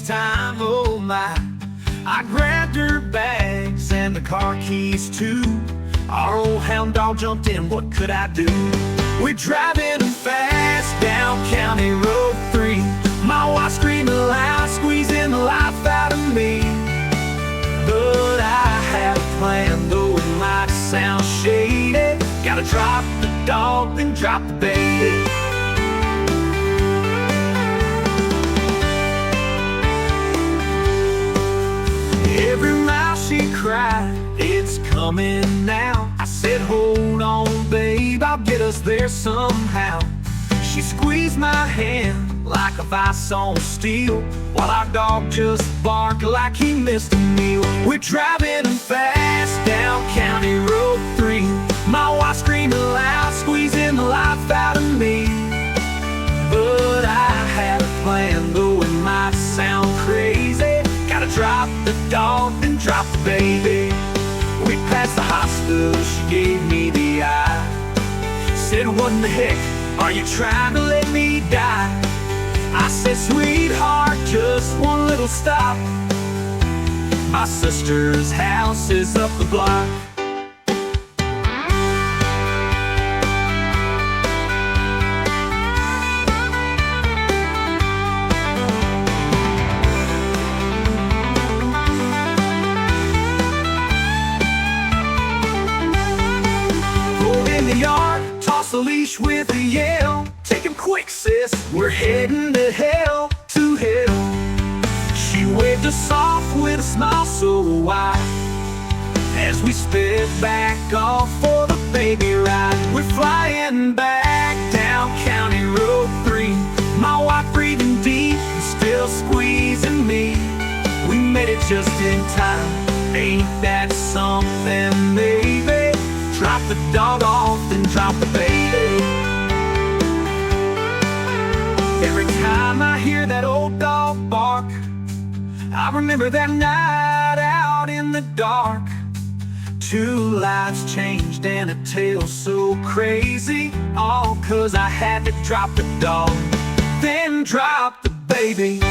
time, oh my. I grabbed her bags and the car keys too. Our old hound dog jumped in, what could I do? We're driving fast down County Road 3. My wife screaming loud, squeezing the life out of me. But I had a plan, though it might sound shady. Gotta drop the dog, then drop the baby. Every mile she cried, it's coming now. I said, hold on, babe, I'll get us there somehow. She squeezed my hand like a vice on steel, while our dog just barked like he missed a meal. We're driving fast down County Road 3. My wife screaming loud, squeezing the life out of me. But I had a plan, though it might sound crazy. Gotta drop the dog, then drop the baby. We passed the hospital, she gave me the eye. Said, what in the heck, are you trying to let me die? I said, sweetheart, just one little stop. My sister's house is up the block. Toss the leash with a yell. Take him quick, sis, we're heading to hell, to hell. She waved us off with a smile so wide as we sped back off for the baby ride. We're flying back down County Road 3. My wife breathing deep and still squeezing me. We made it just in time, ain't that something, baby? Drop the dog off, then drop the baby. Every time I hear that old dog bark, I remember that night out in the dark. Two lives changed and a tale so crazy, all 'cause I had to drop the dog, then drop the baby.